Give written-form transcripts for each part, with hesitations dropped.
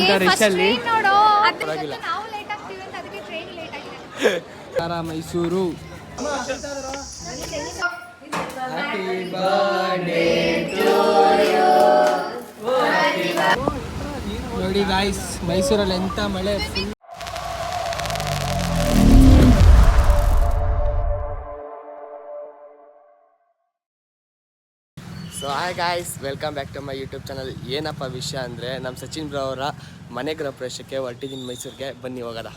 ಇಂಥ ರಶಲ್ಲಿ ಪರವಾಗಿಲ್ಲ. ಮೈಸೂರು ನೋಡಿ ಗಾಯ್ಸ್, ಮೈಸೂರಲ್ಲಿ ಎಂತ ಮಳೆ. So hi guys, welcome back to my YouTube channel. ಏನಪ್ಪ ವಿಷಯ ಅಂದರೆ, ನಮ್ಮ ಸಚಿನ್ ಬ್ರೋ ಅವರ ಮನೆ ಗೃಹ ಪ್ರವೇಶಕ್ಕೆ ಹೊರಟಿದ್ದೀನಿ ಮೈಸೂರಿಗೆ. ಬನ್ನಿ ಹೋಗೋದ.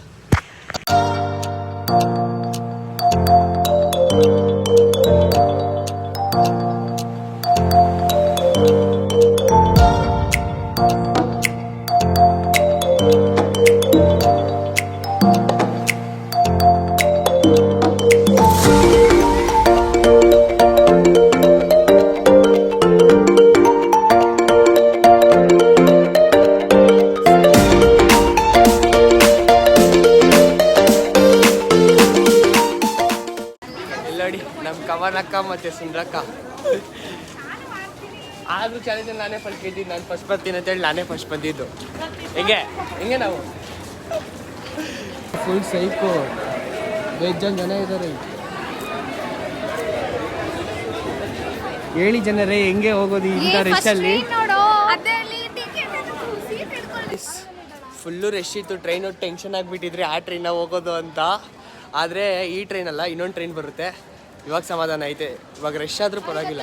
ನೋಡಿ ನಮ್ಮ ಕವನಕ್ಕ ಮತ್ತು ಸುಂದ್ರಕ್ಕ. ಆದರೂ ಚಾಲೆಂಜಲ್ಲಿ ನಾನೇ ಫಸ್ಟ್ ಗೆದ್ದಿದ್ದು. ನಾನು ಫಸ್ಟ್ ಬರ್ತೀನಿ ಅಂತೇಳಿ ನಾನೇ ಫಸ್ಟ್ ಬಂದಿದ್ದು. ಹೆಂಗೆ ನಾವು ಫುಲ್ ಸೈಕು. ಬೇಜಾನ್ ಜನ ಇದ್ದಾರೆ. ಹೇಳಿ ಜನರೇ, ಹೆಂಗೆ ಹೋಗೋದು ಇಂಥ ರಶಲ್ಲಿ? ಫುಲ್ಲು ರಶ್ ಇತ್ತು. ಟ್ರೈನು ಟೆನ್ಷನ್ ಆಗಿಬಿಟ್ಟಿದ್ರಿ ಆ ಟ್ರೈನಾಗ ಹೋಗೋದು ಅಂತ. ಆದರೆ ಈ ಟ್ರೈನ್ ಅಲ್ಲ, ಇನ್ನೊಂದು ಟ್ರೈನ್ ಬರುತ್ತೆ. ಇವಾಗ ಸಮಾಧಾನ ಐತೆ. ಇವಾಗ ರಶ್ ಆದರೂ ಪರವಾಗಿಲ್ಲ.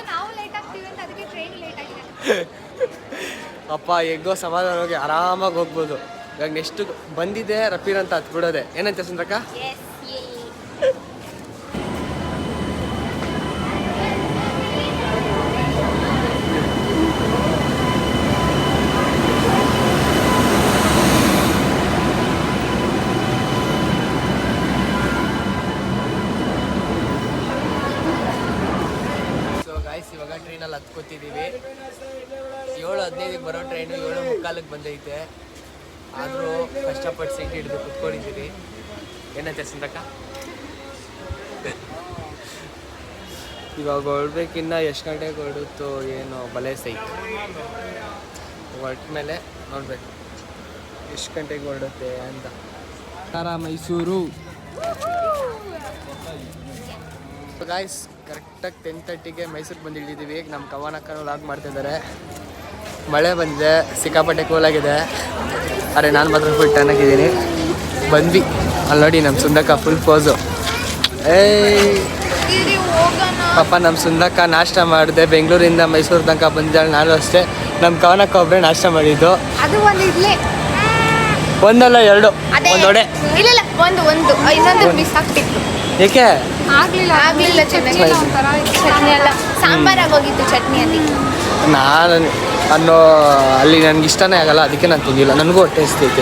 ಅಪ್ಪ ಹೆಂಗೋ ಸಮಾಧಾನ ಹೋಗಿ ಆರಾಮಾಗಿ ಹೋಗ್ಬೋದು. ಇವಾಗ ನೆಕ್ಸ್ಟ್ ಬಂದಿದೆ ರಫೀರ್ ಅಂತ ಹತ್ಬಿಡೋದೆ. ಏನಂತ ಸುಂದ್ರಕ್ಕ? ಇವಾಗ ಟ್ರೈನಲ್ಲಿ ಹತ್ಕೋತಿದ್ದೀವಿ. 7:15 ಬರೋ ಟ್ರೈನು 7:45 ಬಂದೈತೆ. ಆದರೂ ಕಷ್ಟಪಟ್ಟು ಸೀಟ್ ಹಿಡಿದು ಕುತ್ಕೊಂಡಿದ್ದೀವಿ. ಏನಂತ ಸುಂದರಕ್ಕ? ಇವಾಗ ಹೊರಡ್ಬೇಕಿನ್ನ ಎಷ್ಟು ಗಂಟೆಗೆ ಹೊರಡುತ್ತೋ ಏನೋ ಬಲೆ ಸೈಟ್. ಹೊರಟ ಮೇಲೆ ನೋಡ್ಬೇಕು ಎಷ್ಟು ಗಂಟೆಗೆ ಹೊರಡುತ್ತೆ ಅಂತ. ಮೈಸೂರು ಗಾಯ್ಸ್, ಕರೆಕ್ಟಾಗಿ 10:30ಗೆ ಮೈಸೂರಿಗೆ ಬಂದು ಇಳಿದಿದ್ದೀವಿ. ನಮ್ಮ ಕವನಕ್ಕನ ಲಾಗ್ ಮಾಡ್ತಿದ್ದಾರೆ. ಮಳೆ ಬಂದಿದೆ, ಸಿಕ್ಕಾಪಟ್ಟೆ ಕೂಲಾಗಿದೆ. ಅರೆ ನಾನು ಮಾತ್ರ ಫುಲ್ ಟನ್ನಾಗಿದ್ದೀನಿ. ಬಂದ್ವಿ. ಅಲ್ಲಿ ನೋಡಿ ನಮ್ಮ ಸುಂದಕ್ಕ ಫುಲ್ ಪೋಸು. ಪಾಪ ನಮ್ಮ ಸುಂದಕ್ಕ ನಾಷ್ಟ ಮಾಡಿದೆ. ಬೆಂಗಳೂರಿಂದ ಮೈಸೂರು ತನಕ ಬಂದಿದ್ದಾಳೆ. ನಾನು ಅಷ್ಟೇ. ನಮ್ಮ ಕವನಕ್ಕ ಒಬ್ಬರೇ ನಾಷ್ಟ ಮಾಡಿದ್ದು. ಒಂದಲ್ಲ ಎರಡು, ಒಂದು ವಡೆ. ಏಕೆ ಆಗ್ಲಿಲ್ಲ ಚಟ್ನಿ ಎಲ್ಲ ಸಾಂಬಾರಾಗಿ ಹೋಗಿತ್ತು. ಚಟ್ನಿ ನಾನು ಅಲ್ಲಿ ನನಗೆ ಇಷ್ಟನೇ ಆಗಲ್ಲ, ಅದಕ್ಕೆ ನಾನು ತಿಂದಿಲ್ಲ. ನನಗೂ ಹೊಟ್ಟೆ ಹಸಿತೈತೆ.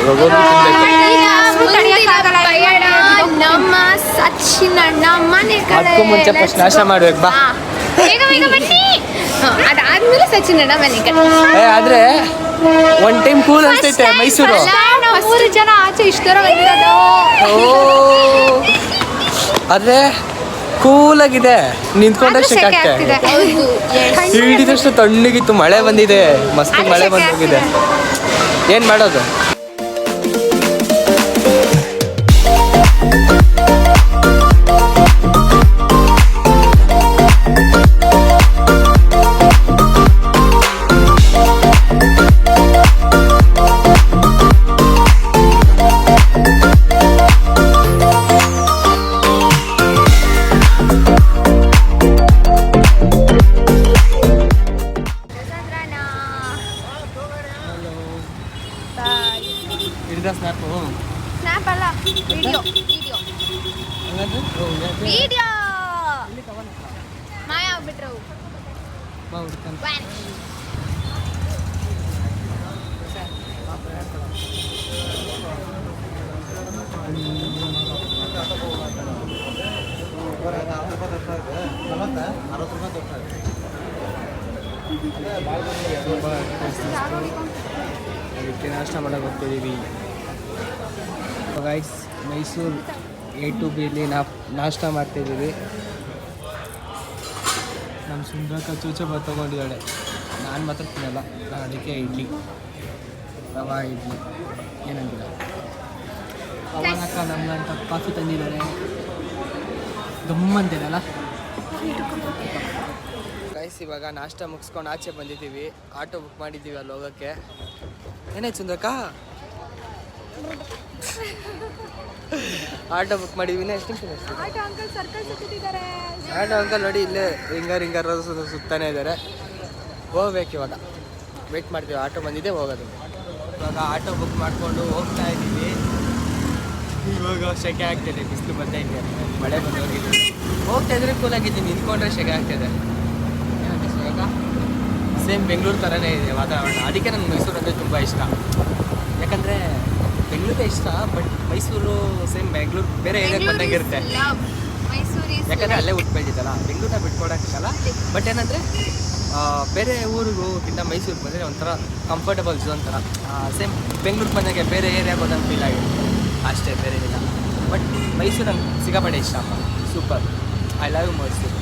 ನಮ್ಮ ಸಚಿನ್ ಅಣ್ಣ ಮನೆ ಅದಕ್ಕೂ ಮುಂಚೆ ಫಸ್ಟ್ ನಾಷ್ಟ ಮಾಡ್ಬೇಕು ಬಾ. ಅದಾದ್ಮೇಲೆ ಸಚಿನ್ ಅಣ್ಣ ಮನೆ ಕಡೆ. ಆದ್ರೆ ಒನ್ ಟೈಮ್ ಕೂಲ್ ಅನ್ಸೈತೆ ಮೈಸೂರು. 3 ಜನ ಆಚೆ ಇಷ್ಟರ ಬಂದಿರೋದು. ಆದ್ರೆ ಕೂಲಾಗಿದೆ. ನಿಂತ್ಕೊಂಡ್ರೆ ಶೆಕೆ ಆಗ್ತಿದೆ. ಹಿಡಿದಷ್ಟು ತಣ್ಣಗಿತ್ತು. ಮಳೆ ಬಂದಿದೆ, ಮಸ್ತ್ ಮಳೆ ಬಂದೋಗಿದೆ. ಏನು ಮಾಡೋದು? ಸ್ನ್ಯಾಪ್ ಅಲ್ಲ, ವಿಡಿಯೋ ಮಾಯ ಆಗ್ಬಿಟ್ರು. ಅದಕ್ಕೆ ನಾಷ್ಟ ಮಾಡಕ್ಕೆ ಹೋಗ್ತಿದ್ದೀವಿ. Guys, Mysuru A to B ಅಲ್ಲಿ ನಾಷ್ಟ ಮಾಡ್ತಿದ್ದೀವಿ. ನಮ್ಮ ಸುಂದರಕ್ಕ ಚೂಚೆ ತೊಗೊಂಡಿದ್ದಾಳೆ. ನಾನು ಮಾತ್ರ ತಿನ್ನಲ್ಲ, ನಾನು ಅದಕ್ಕೆ ಇಡ್ಲಿ. ರವಾ ಇಡ್ಲಿ ಏನಂತೀರ ಪವನಕ್ಕ ನಮ್ಗಂತ ಕಾಫಿ ತಂದಿದ್ದಾರೆ ಗಮ್ಮಂತೀರಲ್ಲ. ಗೈಸ್ ಇವಾಗ ನಾಷ್ಟ ಮುಗಿಸ್ಕೊಂಡು ಆಚೆ ಬಂದಿದ್ದೀವಿ. ಆಟೋ ಬುಕ್ ಮಾಡಿದ್ದೀವಿ ಅಲ್ಲಿ ಹೋಗೋಕ್ಕೆ. ಏನಾಯ್ತು ಸುಂದರಕ್ಕ? ಆಟೋ ಬುಕ್ ಮಾಡಿದ್ದೀವಿ. ಎಷ್ಟು ಆಟೋ ಅಂಕಲ್ ನೋಡಿ ಇಲ್ಲೇ ಹಿಂಗಾರ ಸುತ್ತಾನೆ ಇದ್ದಾರೆ. ಹೋಗ್ಬೇಕು ಇವಾಗ. ವೆಯ್ಟ್ ಮಾಡ್ತೀವಿ. ಆಟೋ ಬಂದಿದೆ ಹೋಗೋದು. ಇವಾಗ ಆಟೋ ಬುಕ್ ಮಾಡಿಕೊಂಡು ಹೋಗ್ತಾ ಇದ್ದೀವಿ. ಇವಾಗ ಸೆಕೆ ಆಗ್ತಿದೆ, ಬಿಸಿಲು ಬರ್ತೈತೆ, ಮಳೆ ಬಂದು ಹೋಗಿದೆ. ಹೋಗ್ತಾ ಇದ್ರೆ ಕೂಲಾಗಿದ್ದೀನಿ, ನಿಂತ್ಕೊಂಡ್ರೆ ಸೆಕೆ ಆಗ್ತಿದೆ. ಇವಾಗ ಸೇಮ್ ಬೆಂಗಳೂರು ಥರನೇ ಇದೆ ವಾತಾವರಣ. ಅದಕ್ಕೆ ನನಗೆ ಮೈಸೂರು ಅಂದರೆ ತುಂಬ ಇಷ್ಟ. ಯಾಕಂದರೆ ಬೆಂಗಳೂರೇ ಇಷ್ಟ, ಬಟ್ ಮೈಸೂರು ಸೇಮ್ ಬೆಂಗಳೂರು ಬೇರೆ ಏರಿಯಾಗೆ ಬಂದಂಗೆ ಇರುತ್ತೆ. ಯಾಕಂದರೆ ಅಲ್ಲೇ ಹುಟ್ಟು ಬೆಳೆದಿದ್ದಲ್ಲ, ಬೆಂಗಳೂರನ್ನ ಬಿಟ್ಕೊಡೋಕ್ಕಾಗಲ್ಲ. ಬಟ್ ಏನಂದರೆ ಬೇರೆ ಊರಿಗಿಂತ ಮೈಸೂರಿಗೆ ಬಂದರೆ ಒಂಥರ ಕಂಫರ್ಟಬಲ್ ಝೋನ್ ಥರ. ಸೇಮ್ ಬೆಂಗಳೂರು ಬಂದಾಗೆ ಬೇರೆ ಏರಿಯಾಗೆ ಹೋದಂಗೆ ಫೀಲ್ ಆಗಿದೆ ಅಷ್ಟೇ, ಬೇರೆ ಇಲ್ಲ. ಬಟ್ ಮೈಸೂರು ನಂಗೆ ಸಿಕ್ಕಾಪಟ್ಟೆ ಇಷ್ಟ. Super. I love Mysuru.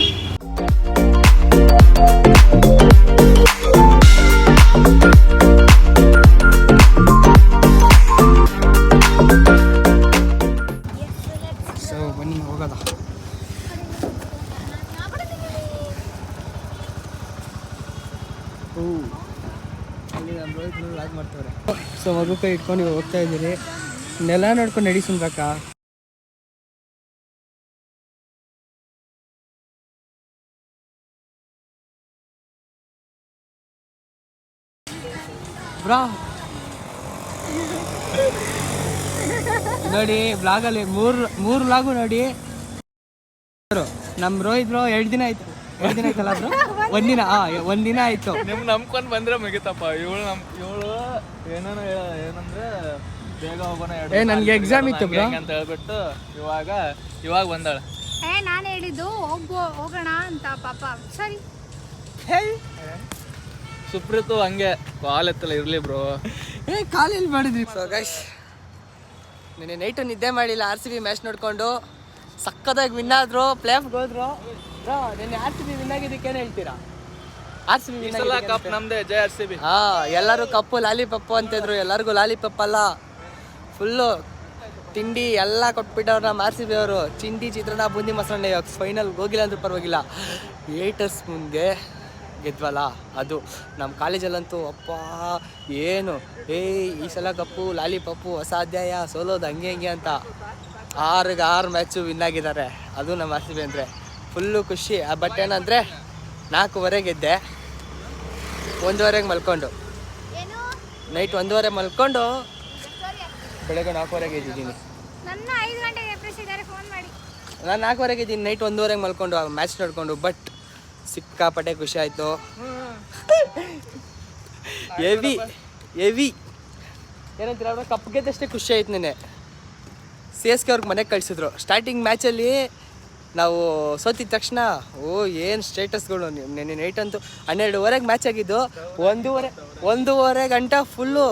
So ಬನ್ನಿ ಹೋಗೋದ. ಅಲ್ಲಿ ನಮ್ಮ ರೋಹಿತ್ ಲಾಗ್ ಮಾಡ್ತವ್ರೆ. ಸೊ ಮಗು ಕೈ ಇಟ್ಕೊಂಡು ನೀವು ಹೋಗ್ತಾ ಇದ್ದೀರಿ. ನೆಲ ನೋಡ್ಕೊಂಡು ನಡಿ ಸುಂದ್ರಕ್ಕ. ಬ್ರಾ ನೋಡಿ ಬ್ಲಾಗಲ್ಲಿ ಮೂರು ಬ್ಲಾಗು ನೋಡಿ. ನಮ್ಮ ರೋಹಿತ್ ಬ್ರೋ 2 ದಿನ ಆಯ್ತು. 2 ದಿನ ಆಯ್ತಲ್ಲ ಬ್ರೋ? ಒಂದಿನ ಆಯ್ತು. ನಿಮ್ ನಂಬ್ಕೊಂಡು ಬಂದ್ರೆ ಮುಗಿತಪ್ಪ. ಇವಳು ಏನಂದ್ರೆ ಬೇಗ ಹೋಗೋಣ, ನನ್ಗೆ ಎಕ್ಸಾಮ್ ಇತ್ತು ಬ್ರೋ ಅಂತ ಹೇಳ್ಬಿಟ್ಟು ಇವಾಗ ಬಂದಾಳ. ನಾನು ಹೇಳಿದ್ದು ಹೋಗೋಣ ಅಂತ. ಪಾಪ ಸರಿ. ಸುಪ್ರೀತು ಹಂಗೆ ಕಾಲ್ ಎತ್ತಲ್ಲ ಇರ್ಲಿ ಬ್ರೋ. ಕಾಲೇಜ್ ಮಾಡಿದ್ವಿ. ಸೊ ಗೈಸ್ ನಿನ್ನೆ ನೈಟು ನಿದ್ದೆ ಮಾಡಿಲ್ಲ. RCB ಮ್ಯಾಚ್ ನೋಡಿಕೊಂಡು ಸಕ್ಕದಾಗಿ ವಿನ್ ಆದ್ರು, ಪ್ಲೇ ಆಫ್ಗೆ ಹೋದ್ರು. ಬ್ರೋ ನಿನ್ನೆ RCB ವಿನ್ ಆಗಿದ್ದಕ್ಕೆ ಏನು ಹೇಳ್ತೀರಾ? RCB ವಿನ್ ಕಪ್ ನಮ್ದೇ, ಜೈ RCB. ಎಲ್ಲರೂ ಕಪ್ಪು ಲಾಲಿಪಪ್ಪು ಅಂತಿದ್ರು. ಎಲ್ಲರಿಗೂ ಲಾಲಿಪಪ್ ಅಲ್ಲ, ಫುಲ್ಲು ತಿಂಡಿ ಎಲ್ಲ ಕೊಟ್ಬಿಟ್ಟವ್ರು ನಮ್ಮ RCB ಅವರು. ಚಿಂಡಿ, ಚಿತ್ರಾನ್ನ, ಬೂಂದಿ ಮೊಸರನ್ನ. ಇವಾಗ ಫೈನಲ್ಗೆ ಹೋಗಿಲ್ಲ ಅಂದ್ರೂ ಪರವಾಗಿಲ್ಲ, 8 ಮುಂದೆ ಗೆದ್ವಲ್ಲ ಅದು. ನಮ್ಮ ಕಾಲೇಜಲ್ಲಂತೂ ಅಪ್ಪ ಏನು ಈ ಸಲ ಕಪ್ಪು ಲಾಲಿಪಪ್ಪು ಅಸಾಧ್ಯ, ಸೋಲೋದು ಹಂಗೆ ಹಿಂಗೆ ಅಂತ 6 ಮ್ಯಾಚು ವಿನ್ ಆಗಿದ್ದಾರೆ. ಅದು ನಮ್ಮ RCB ಅಂದರೆ ಫುಲ್ಲು ಖುಷಿ. ಬಟ್ ಏನಂದರೆ 4:15 ಗೆದ್ದೆ, 1:15 ಮಲ್ಕೊಂಡು, ನೈಟ್ 1:15 ಮಲ್ಕೊಂಡು ಬೆಳಗ್ಗೆ 4:15 ಗೆದ್ದಿದ್ದೀನಿ. ನನ್ನ 5 ಗಂಟೆಗೆ ಎಬ್ಬಿಸಿದ್ದಾರೆ ಫೋನ್ ಮಾಡಿ. ನಾನು 4:15 ಗೆದ್ದೀನಿ, ನೈಟ್ 1:15 ಮಲ್ಕೊಂಡು ಮ್ಯಾಚ್ ನೋಡಿಕೊಂಡು. ಬಟ್ ಸಿಕ್ಕಾಪಟ್ಟೆ ಖುಷಿ ಆಯಿತು. ಹೆವಿ ಏನಂತೀರ ಅವ್ರ ಕಪ್ ಗೆದ್ದಷ್ಟೇ ಖುಷಿ ಆಯ್ತು. ನೆನೆ CSK ಅವ್ರಿಗೆ ಮನೆಗೆ ಕಳಿಸಿದ್ರು. ಸ್ಟಾರ್ಟಿಂಗ್ ಮ್ಯಾಚಲ್ಲಿ ನಾವು ಸೋತಿದ ತಕ್ಷಣ ಏನು ಸ್ಟೇಟಸ್ಗಳು. ನೆನೆ ನೈಟ್ ಅಂತೂ 12:15 ಮ್ಯಾಚ್ ಆಗಿದ್ದು. 1:30 ಗಂಟೆ ಫುಲ್ಲು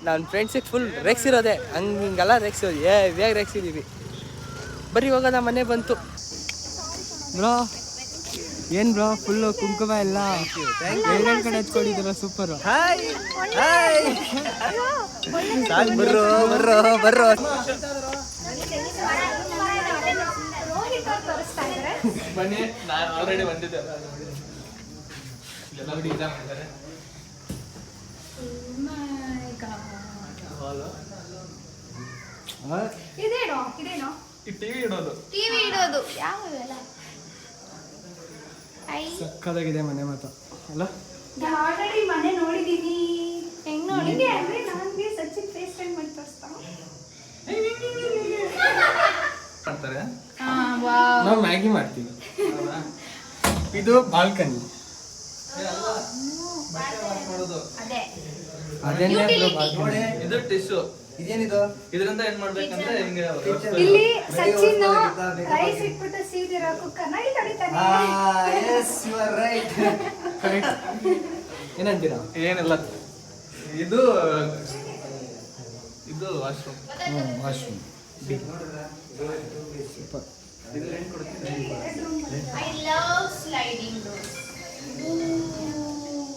ನನ್ನ ಫ್ರೆಂಡ್ಸಿಗೆ ಫುಲ್ ರೇಗ್ಸಿರೋದೆ. ಹಿಂಗೆಲ್ಲ ರೇಗ್ಸಿರೋದು, ಬೇಗ ರೇಗ್ಸಿದ್ದೀವಿ. ಬರೀ ಹೋಗೋದ ಮನೆ ಬಂತು. ಬ್ರೋ ಏನು ಬ್ರೋ ಫುಲ್ಲು ಕುಂಕುಮ ಎಲ್ಲ ಎರಡು ಕಡೆ ಹಚ್ಕೊಂಡಿದ್ದೀರ. ಸೂಪರು. ಬರ್ರೋ ಬನ್ನಿ, ನಾನು ಆಲ್ರೆಡಿ ಬಂದಿದ್ದೆ. ಇದೇನೋ ಟಿವಿ ಇಡೋದು ಯಾವೆಲ್ಲ ಸಕ್ಕದಾಗಿದೆ ಮನೆ ಮಾತ್ರ ಅಲ್ಲ. ನಾನು ಆಲ್ರೆಡಿ ಮನೆ ನೋಡಿದ್ದೀನಿ. ಹೆಂಗ್ ನೋಡಿದ್ದೆ ಅಂದ್ರೆ ನನಗೆ ಸಚಿನ್ ಫೇಸ್ ಟೈಮ್ ಮಾಡಿ ತೋರಿಸ್ತಾ ಮಾಡ್ತಾರೆ. ನಾವು ಮ್ಯಾಗಿ ಮಾಡ್ತೀವಿ. ಇದು ಬಾಲ್ಕನಿ. ಅದೇನೇ ಬಾಲ್ಕನಿ. ಇದು ಟಿಶ್ಯೂ. ಇದೇನಿದು? ಇದರಿಂದ ಏನ್ ಮಾಡ್ಬೇಕಂದ್ರೆ ಹಿಂಗೆ ಇಲ್ಲಿ ಸಚಿನ್ ರೈಸ್ ಇಟ್ಬಿಟ್ಟು ಸೀದಿರೋ ಕುಕ್ಕರ್ನ ಇಲ್ಲಿ ತೊಳಿತಾನೆ. ಏನಂತೀರಾ? ಏನಿಲ್ಲ, ಇದು washroom. Washroom. Super. I love sliding doors.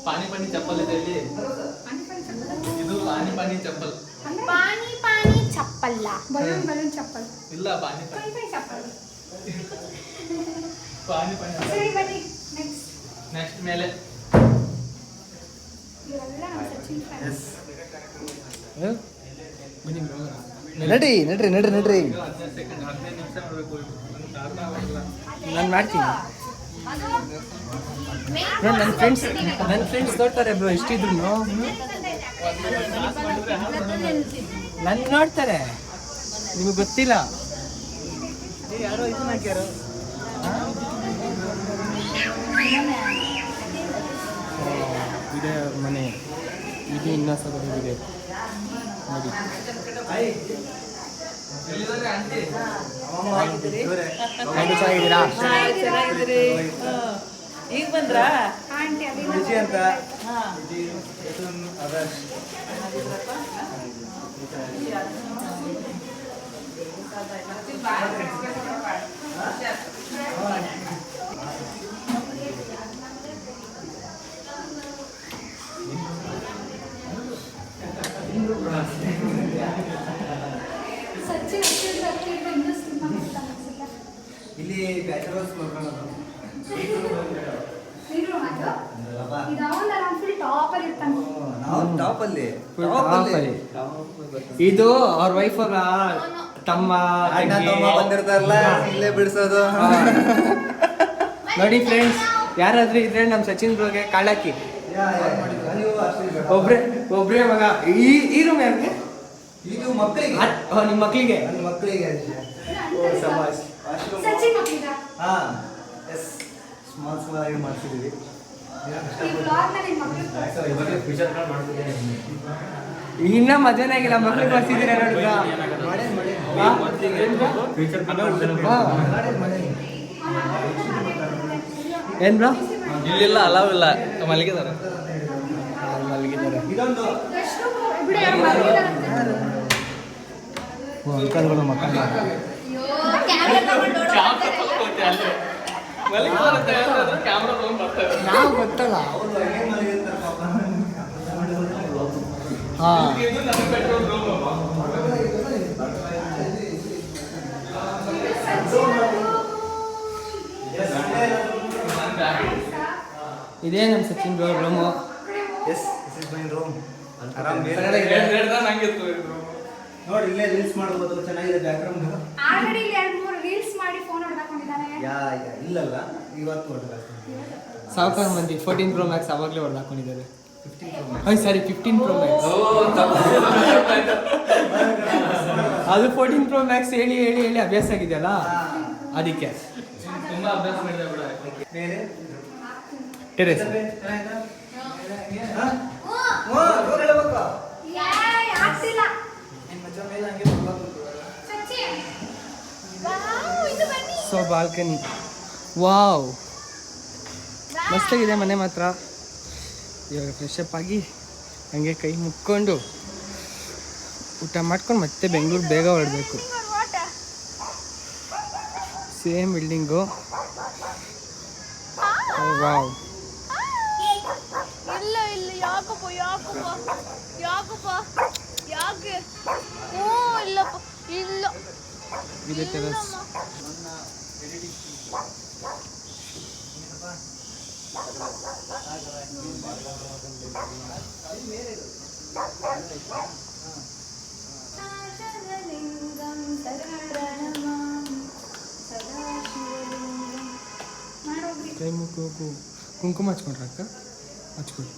ಪಾನಿ ಚಪ್ಪಲ್ ಇದೆ ಇಲ್ಲಿ. ಇದು ಪಾನಿ ಪಾನಿ ಚಪ್ಪಲ್ ಪಾನಿ ಪಾನಿ ಚಪ್ಪಲ್ಲ ಬಲೂನ್ ಬಲೂನ್ ಚಪ್ಪಲ್ ಇಲ್ಲ ಪಾನಿ ಕೈ ಕೈ ಚಪ್ಪಲ್ ಪಾನಿ ಪಾನಿ ಸರಿ ಬನ್ನಿ ನೆಕ್ಸ್ಟ್ ನೆಕ್ಸ್ಟ್ ಮೇಲೆ ಇವೆಲ್ಲ ನಮ್ಮ ಸಚಿನ್ ಫ್ಯಾನ್ಸ್ ನಡ್ರಿ ನಡ್ರಿ ನಡ್ರಿ ನಡ್ರಿ 15 ಸೆಕೆಂಡ್ 15 ನಿಮಿಷ ಮಾಡಬೇಕು ಕಾರಣ ಆಗಲ್ಲ ನಾನು ಮಾಡ್ತೀನಿ ಅದು ನೋಡಿ ನನ್ನ ಫ್ರೆಂಡ್ಸ್ ನೋಡ್ತಾರೆ ಬ್ರೋ ಎಷ್ಟಿದ್ರು ನನ್ನ ನೋಡ್ತಾರೆ ನಿಮಗೆ ಗೊತ್ತಿಲ್ಲ ಯಾರೋ ಇದನ್ನ ಹಾಕ್ಯಾರೋ ಇದೆ ಮನೆ ಇದು ಇನ್ನೂ ಸಗದಿದೆ ನೋಡಿ ಎಲ್ಲಿದ್ದಾರೆ ಆಂಟಿ ಚೆನ್ನಾಗಿದ್ದೀರಾ ಈಗ ಬಂದ್ರಾ ಆಂಟಿ ರುಚಿ ಅಂತ ಸಚಿನ್ ಇಲ್ಲಿ ಬ್ಯಾಚಲರ್ಸ್ ನೋಡ್ಕೊಳ್ಳೋದು ಇದು ಅವ್ರ ವೈಫ್ ಅವರ ತಮ್ಮ ಬಂದಿರ್ತಾರಲ್ಲ ಇಲ್ಲೇ ಬಿಡಿಸೋದು ನೋಡಿ ಫ್ರೆಂಡ್ಸ್ ಯಾರಾದ್ರೂ ಇದ್ರೆ ನಮ್ಮ ಸಚಿನ್ ಬ್ರೋಗೆ ಕಾಳಾಕಿ ಒಬ್ರೇ ಮಗ ಈ ರೂಮ್ ಯಾರಿಗೆ ಇದು ಮಕ್ಕಳಿಗೆ ನಿಮ್ಮ ಮಕ್ಕಳಿಗೆ ಮಕ್ಕಳಿಗೆ ಸಮಾಜ್ ಸಚಿನ್ ಮಕ್ಕಳಿಗ ಹಾ ಎಸ್ ಸ್ಮಾಲ್ ಸ್ಮಾಲ್ ಆಗಿ ಮಾಡ್ತಿದ್ದೀವಿ ಈ ಬ್ಲಾಗ್ ನ ನಿಮ್ಮ ಮಕ್ಕಳು ಇನ್ನ ಮದುವೆನೇ ಆಗಿಲ್ಲ ಮಕ್ಳಿಗೆ ಬರ್ತಿದ್ದೀರಾ ನೋಡಿದ್ರ ಏನ್ ಬ್ರೋ ಇಲ್ಲಿಲ್ಲ ಅಲಾವ್ ಇಲ್ಲ ಮಲಗಿದ್ದಾರೆ ಮಲಗಿದ್ದಾರೆ ಇದೊಂದು ಎಷ್ಟು ಬಿಡಿ ಯಾರು ಮಲಗಿದಾರಂತೆ ಅಂಕಲ್ಗಳು ಮಕ್ಕಳ ಕ್ಯಾಮೆರಾ ತಗೊಂಡು ಕ್ಯಾಮ್ರಾ ತಗೊಂಡ್ ಬರ್ತಾರೆ ನಾವು ಗೊತ್ತಲ್ಲ ಅವ್ರು ಏನ್ ಮಾಡಿರ್ತಾರೆ ಪಾಪ ಹಾ ಇದು ನನ್ನ ಪೆಟ್ರೋಲ್ ರೂಮ್ ಇದೇ ನಮ್ಮ Sachin bro room yes this is my room ಆರಾಮ್ ನಂಗಿತ್ತು ನೋಡಿ ಇಲ್ಲೇ ರೀಲ್ಸ್ ಮಾಡ್ಬೋದು ಚೆನ್ನಾಗಿದೆ ಬ್ಯಾಕ್ಗ್ರೌಂಡ್ ಆಲ್ರೆಡಿ 2-3 ರೀಲ್ಸ್ ಮಾಡಿ ಫೋನ್ ಹೊಡೆದಾಕೊಂಡಿದ್ದಾನೆ ಇಲ್ಲಲ್ಲ ಇವತ್ತು ಹೊಡೆದ ಸಾವುಕಾರ ಮಂದಿ 14 Pro Max ಅವಾಗಲೇ ಹೊಡೆದಾಕೊಂಡಿದ್ದಾರೆ ಸಾರಿ 15 Pro Max ಅದು 14 Pro Max ಹೇಳಿ ಹೇಳಿ ಹೇಳಿ ಅಭ್ಯಾಸ ಆಗಿದೆಯಲ್ಲ ಅದಕ್ಕೆ ತುಂಬಾ ಅಭ್ಯಾಸ ಮಾಡಿದೆ ಬಿಡ ಬೇರೆ ಟೆರೆಸ್ ಆಗ್ತಿಲ್ಲ ಸಚಿನ್ ವಾವ್ ಇದು ಬನ್ನಿ ಸೊ ಬಾಲ್ಕನಿ ವಾವ್ ಮಸ್ತಾಗಿದೆ ಮನೆ ಮಾತ್ರ ಇವಾಗ ಫ್ರೆಶ್ ಅಪ್ ಆಗಿ ಹಂಗೆ ಕೈ ಮುಕ್ಕೊಂಡು ಊಟ ಮಾಡ್ಕೊಂಡು ಮತ್ತೆ ಬೆಂಗಳೂರು ಬೇಗ ಹೊರಡಬೇಕು ಸೇಮ್ ಬಿಲ್ಡಿಂಗು ವಾವ್ ಇಲ್ಲ ಇಲ್ಲ ಯಾಕಪ್ಪ ಯಾಕೆ ಓ ಇಲ್ಲಪ್ಪ ಇಲ್ಲ ಇದೆ ಟೆರೆಸ್ ಕೈ ಮುಕ್ಕು ಕುಂಕುಮ ಹಚ್ಕೊಂಡ್ರ ಅಕ್ಕ ಹಚ್ಕೊಳ್ಳಿ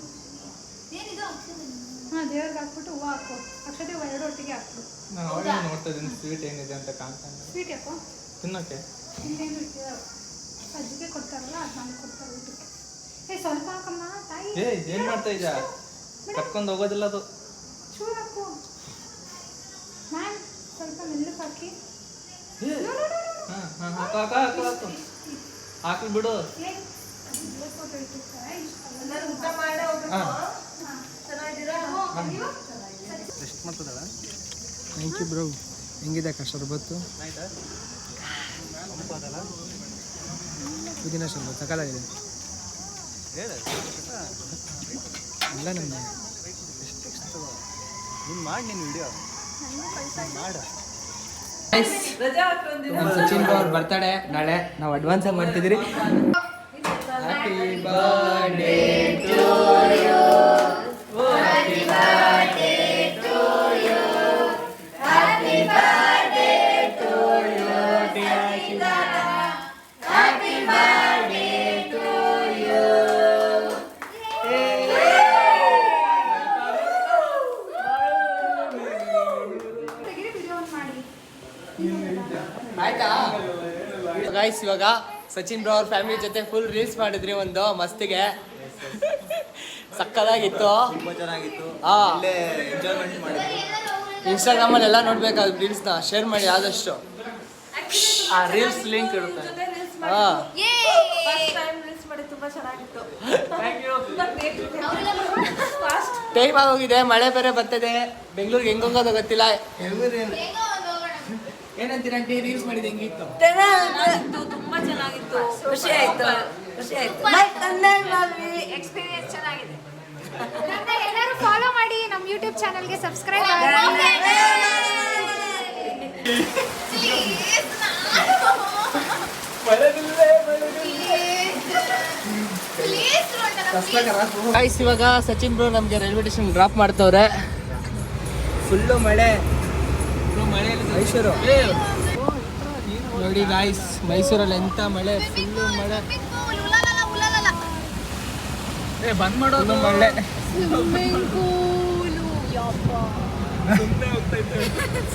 ಹಾ ದೇವ್ರಿಗೆ ಹಾಕ್ಬಿಟ್ಟು ಹೂವು ಹಾಕು ಅಕ್ಷತೆ ಎರಡು ಒಟ್ಟಿಗೆ ಹಾಕು ನಾನು ಅವಾಗ ನೋಡ್ತಾ ಇದ್ದೀನಿ ಸ್ವೀಟ್ ಏನಿದೆ ಅಂತ ಕಾಣ್ತಾನೆ ಸ್ವೀಟ್ ಯಾಕೋ ತಿನ್ನೋಕೆ ಇನ್ನೇನು ಸಜ್ಜಿಗೆ ಕೊಡ್ತಾರಲ್ಲ ಅದು ನಮ್ಗೆ ಕೊಡ್ತಾರೆ ಊಟಕ್ಕೆ ಸ್ವಲ್ಪ ಹಾಕಮ್ಮ ತಾಯಿ ಏನ್ ಮಾಡ್ತಾ ಇದ್ಯಾ ಕಟ್ಕೊಂಡು ಹೋಗೋದಿಲ್ಲ ಅದು ಚೂರು ಹಾಕು ಮ್ಯಾಮ್ ಸ್ವಲ್ಪ ಮೆಲ್ಲಕ್ಕೆ ಹಾಕಿ ಹಾಕಿ ಬಿಡು ಎಷ್ಟು ಮಾಡ್ತದಲ್ಲ ಥ್ಯಾಂಕ್ ಯು ಬ್ರೋ ಹೆಂಗಿದೆ ಅಕ್ಕ ಶರ್ಬತ್ತು ಪುದೀನ ಶರ್ಬತ್ತು ಸಕಾಲಾಗಿದೆ ಎಲ್ಲ ನಮ್ಮ ನೀನು ಮಾಡಿ ನೀನು ವಿಡಿಯೋ ಮಾಡು. ರಜಾ ಹಾಕೊಂಡಿ ನಮ್ಮ ಸಚಿನ್ ಅವ್ರ ಬರ್ತಡೇ ನಾಳೆ, ನಾವು ಅಡ್ವಾನ್ಸ್ ಆಗಿ ಮಾಡ್ತಿದ್ದೀರಿ. Happy birthday to you, happy birthday to you, happy birthday to you dear Shivana, happy birthday to you. ಆಯ್ತಾ ಗೈಸ್? ಇವಾಗ ಸಚಿನ್ ಬ್ರೋ ಅವ್ರ ಫ್ಯಾಮಿಲಿ ಜೊತೆ ಫುಲ್ ರೀಲ್ಸ್ ಮಾಡಿದ್ರಿ ಒಂದು ಮಸ್ತಿಗೆ, ಸಕ್ಕದಾಗಿತ್ತು. ತುಂಬಾ ಚೆನ್ನಾಗಿತ್ತು. ಹಾ, ಇಲ್ಲೇ ಎಂಜಾಯ್ಮೆಂಟ್ ಮಾಡಿದ್ವಿ. ಇನ್ಸ್ಟಾಗ್ರಾಮಲ್ಲಿ ಎಲ್ಲ ನೋಡ್ಬೇಕಾದ್ರೆ ರೀಲ್ಸ್ನ ಶೇರ್ ಮಾಡಿ ಆದಷ್ಟು. ಆ ರೀಲ್ಸ್ ಲಿಂಕ್ ಇರುತ್ತೆ. ಹಾ, ಫಸ್ಟ್ ಟೈಮ್ ರೀಲ್ಸ್ ಮಾಡಿ ತುಂಬಾ ಚೆನ್ನಾಗಿತ್ತು. Thank you. ಫಾಸ್ಟ್ ಟೈಮ್ ಆಗೋಗಿದೆ, ಮಳೆ ಬೇರೆ ಬರ್ತದೆ. ಬೆಂಗಳೂರಿಗೆ ಹೆಂಗ್ ಹೋಗೋದು ಗೊತ್ತಿಲ್ಲ. ಏನಂತೀರ ಆಂಟಿ? ರೀಲ್ಸ್ ಮಾಡಿದ್ದು ಹೆಂಗಿತ್ತು? ಚೆನ್ನಾಗಿತ್ತು, ತುಂಬಾ ಚೆನ್ನಾಗಿತ್ತು. ಖುಷಿ ಆಯ್ತು, ಖುಷಿ ಆಯ್ತು. ಎಕ್ಸ್ಪೀರಿಯನ್ಸ್ ಚೆನ್ನಾಗಿದೆ. ಎಲ್ಲರೂ ಫಾಲೋ ಮಾಡಿ, ನಮ್ಮ ಯೂಟ್ಯೂಬ್ ಚಾನಲ್ಗೆ ಸಬ್ಸ್ಕ್ರೈಬ್ ಗೈಸ್ ಇವಾಗ ಸಚಿನ್ ಬ್ರೋ ನಮಗೆ ರೈಲ್ವೆ ಸ್ಟೇಷನ್ ಡ್ರಾಪ್ ಮಾಡ್ತವ್ರೆ. ಫುಲ್ಲು ಮಳೆ, ಮೈಸೂರು ನೋಡಿ ಗಾಯ್ಸ್, ಮೈಸೂರಲ್ಲಿ ಎಂತ ಮಳೆ, ಫುಲ್ಲು ಮಳೆ. ಬಂದ್ ಮಾಡೋದು ಮಳೆ,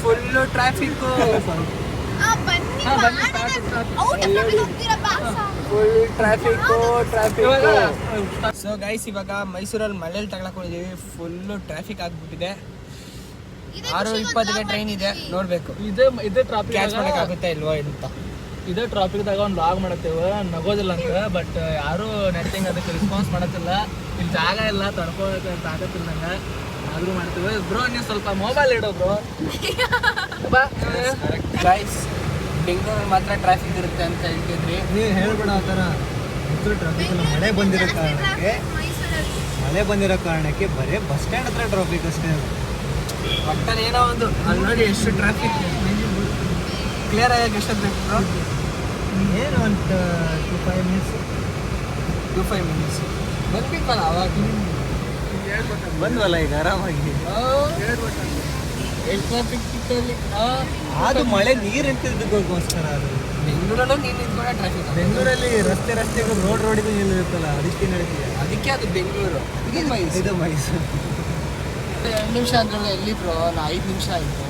full traffic, full traffic. So guys ಇವಾಗ ಮೈಸೂರಲ್ಲಿ ಮಳೆಯಲ್ಲಿ ತಗೊಳಕ್ ಹೋಗಿದ್ದೀವಿ. ಫುಲ್ಲು ಟ್ರಾಫಿಕ್ ಆಗ್ಬಿಟ್ಟಿದೆ. 6:20ಗೆ ಟ್ರೈನ್ ಇದೆ, ನೋಡ್ಬೇಕು ಇದೇ ಟ್ರಾಫಿಕ್ ಕ್ಯಾಚ್ ಮಾಡೋಕ್ಕಾಗುತ್ತೆ ಇಲ್ವೋ ಅಂತ. ಇದೇ ಟ್ರಾಫಿಕ್ದಾಗ ಒಂದು ಲಾಗ್ ಮಾಡತ್ತೇವೆ, ನಗೋದಿಲ್ಲ ಅಂತ. ಬಟ್ ಯಾರು ನೆಟ್ಟಿಂಗ್ ಅದಕ್ಕೆ ರೆಸ್ಪಾನ್ಸ್ ಮಾಡತ್ತಿಲ್ಲ. ಇಲ್ಲಿ ಜಾಗ ಇಲ್ಲ, ತಡ್ಕೋಬೇಕು ಅಂತ ಆಗತ್ತಿಲ್ಲ ನಂಗೆ. ಆದರೂ ಮಾಡ್ತೀವಿ. ಬ್ರೋ ನೀವು ಸ್ವಲ್ಪ ಮೊಬೈಲ್ ಇಡೋ ಬ್ರೋ. ಗೈಸ್ ಬೆಂಗಳೂರಲ್ಲಿ ಮಾತ್ರ ಟ್ರಾಫಿಕ್ ಇರುತ್ತೆ ಅಂತ ಹೇಳ್ತಿದ್ರಿ. ನೀವು ಹೇಳ್ಬೇಡ ಆ ಥರ. ಟ್ರಾಫಿಕ್ ಇಲ್ಲ, ಮಳೆ ಬಂದಿರೋ ಕಾರಣಕ್ಕೆ ಬರೀ ಬಸ್ ಸ್ಟ್ಯಾಂಡ್ ಹತ್ರ ಟ್ರಾಫಿಕ್ ಅಷ್ಟೇ. ಒಟ್ಟಲ್ಲಿ ಏನೋ ಒಂದು ಅಲ್ಲಿ ನೋಡಿ ಎಷ್ಟು ಟ್ರಾಫಿಕ್. ಕ್ಲಿಯರ್ ಆಗಿ ಎಷ್ಟೊತ್ತು ಬೇಕು? ಏನು ಒಂದು 2-5 ಮಿನಿಟ್ಸ್. 2-5 ಮಿನಿಟ್ಸ್ ಬಂದ್ಬಿಟ್ಟಲ್ಲ ಅವಾಗ. ಬಂದ್ವಲ್ಲ ಈಗ ಆರಾಮಾಗಿ. ಎಷ್ಟು ಟ್ರಾಫಿಕ್ ಇತ್ತಲ್ಲಿ. ಅದು ಮಳೆ ನೀರು ನಿಂತಿದ್ದಕ್ಕೋಸ್ಕರ ಅದು. ಬೆಂಗಳೂರಲ್ಲೂ ನೀನು ನಿಂತ್ಕೊಂಡ ಟ್ರಾಫಿಕ್. ಬೆಂಗಳೂರಲ್ಲಿ ರಸ್ತೆಗೂ ರೋಡಿಗೂ ನಿಲ್ಲುತ್ತಲ್ಲ, ಅದಕ್ಕೆ ನಡೀತಿದೆ. ಅದಕ್ಕೆ ಅದು ಬೆಂಗಳೂರು. ಇದು ಮೈಸೂರು. 2 ನಿಮಿಷ ಅಂದ್ರೆ ಎಲ್ಲಿ ಬ್ರೋ? 5 ನಿಮಿಷ ಆಯಿತು.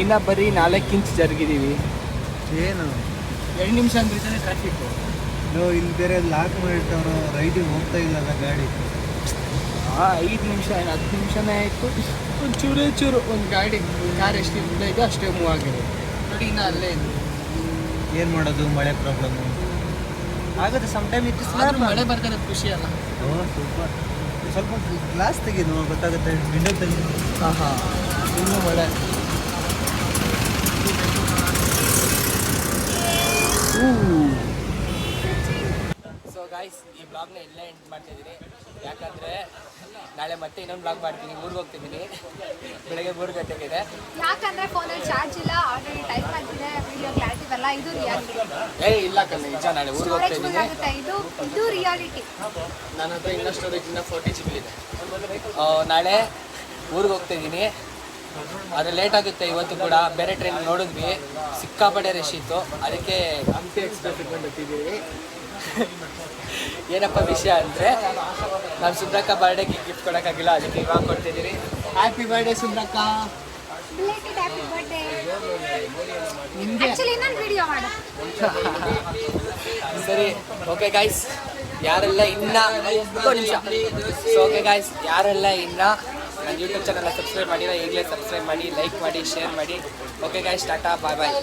ಇನ್ನು ಬರೀ 4 ಇಂಚ್ ಜರುಗಿದ್ದೀವಿ. ಏನು 2 ನಿಮಿಷ ಅಂದ್ರೆ ಟ್ರಾಫಿಕ್ಕು. ಇಲ್ಲಿ ಬೇರೆ ಲಾಕ್ ಮಾಡಿರ್ತಾರೋ, ರೈಟಿಗೆ ಹೋಗ್ತಾ ಇಲ್ಲಲ್ಲ ಗಾಡಿ. 5 ನಿಮಿಷ ಏನು 10 ನಿಮಿಷನೇ ಆಯಿತು. ಒಂದು ಚೂರು ಒಂದು ಗಾಡಿ ಕಾರ್ ಎಷ್ಟು ಉದ್ದ ಇದೆ ಅಷ್ಟೇ ಮೂವ್ ಆಗಿದೆ ನೋಡಿ. ಇನ್ನು ಅಲ್ಲೇ ಇದೆ. ಏನು ಮಾಡೋದು, ಮಳೆ ಪ್ರಾಬ್ಲಮ್ಮು ಆಗುತ್ತೆ ಸಮ್ಟೈಮ್. ಆದ್ರೂ ಮಳೆ ಬರ್ತಾರೆ, ಖುಷಿ ಅಲ್ಲ? ಓ ಸೂಪರ್. ಸ್ವಲ್ಪ ಗ್ಲಾಸ್ ತೆಗೆದು ಗೊತ್ತಾಗುತ್ತೆ, ವಿಂಡೋ ತೆಗೆದು. ಹಾಂ ಇನ್ನೂ ಮಳೆ. ಸೊ ಗಾಯ್ಸ್ ಈ ಬ್ಲಾಗ್ನ ಇಲ್ಲೇ ಎಂಡ್ ಮಾಡ್ತಿದ್ದೀನಿ. ಯಾಕಂದರೆ ನಾಳೆ ಮತ್ತೆ ಇನ್ನೊಂದು ಬ್ಲಾಗ್ ಮಾಡ್ತೀನಿ. ಊರಿಗೆ ಹೋಗ್ತಿದ್ದೀನಿ, ಬೆಳಗ್ಗೆ 3 ಗಂಟೆಗಿದೆ. ಯಾಕಂದ್ರೆ ಫೋನಲ್ಲಿ ಚಾರ್ಜ್ ಇಲ್ಲ, ಆಲ್ರೆಡಿ ಟೈಪ್ ಆಗಿದೆ, ವಿಡಿಯೋ ಕ್ಲಾರಿಟಿ ಬರಲ್ಲ. ಇದು ರಿಯಾಲಿಟಿ. ಇಲ್ಲ ಕಣ್ಣ, ನಿಜ ನಾಳೆ ಊರಿಗೆ ಸ್ಟೋರೇಜ್ ಹೋಗ್ತಾ ಫುಲ್ ಇದ್ದೀನಿ. ಆಗುತ್ತೆ. ಇದು ರಿಯಾಲಿಟಿ. ನನ್ನ ಹತ್ರ ಇನ್ನೂ ಸ್ಟೋರೇಜ್ 40 GB ಇದೆ. ನಾಳೆ ಊರಿಗೆ ಹೋಗ್ತಾ ಇದ್ದೀನಿ. ಆದರೆ ಲೇಟ್ ಆಗುತ್ತೆ ಇವತ್ತು ಕೂಡ. ಬೇರೆ ಟ್ರೈನ್ ನೋಡಿದ್ವಿ, ಸಿಕ್ಕಾಪಟ್ಟೆ ರಶ್ ಇತ್ತು. ಅದಕ್ಕೆ ಹಂಪಿ ಎಕ್ಸ್ಪ್ರೆಸ್ ಇಟ್ಕೊಂಡು ಹೋಗ್ತಿದ್ದೀವಿ. ಏನಪ್ಪ ವಿಷಯ ಅಂದರೆ ನಾನು ಸುಬ್ರಕ್ಕ ಬರ್ಡೇಗೆ ಗಿಫ್ಟ್ ಕೊಡೋಕ್ಕಾಗಿಲ್ಲ, ಅದಕ್ಕೆ ಇವಾಗ ಕೊಡ್ತಿದ್ದೀರಿ. ಹ್ಯಾಪಿ ಬರ್ಡೇ ಸುಬ್ರಕ್ಕ. Belated happy birthday. ನಿಮಗೆ ಆಕ್ಚುಲಿ ಇನ್ನೊಂದು ವಿಡಿಯೋ ಮಾಡು. ಸರಿ, ಓಕೆ ಗಾಯ್ಸ್. ಯಾರೆಲ್ಲ ಇನ್ನ ಓಕೆ ಗಾಯ್ಸ್, ಯಾರೆಲ್ಲ ಇನ್ನ ನನ್ನ ಯೂಟ್ಯೂಬ್ ಚಾನಲ್ನ ಸಬ್ಸ್ಕ್ರೈಬ್ ಮಾಡಿಲ್ಲ, ಈಗಲೇ ಸಬ್ಸ್ಕ್ರೈಬ್ ಮಾಡಿ, ಲೈಕ್ ಮಾಡಿ, ಶೇರ್ ಮಾಡಿ. ಓಕೆ ಗಾಯ್ಸ್, ಟಾಟಾ, ಬಾಯ್ ಬಾಯ್.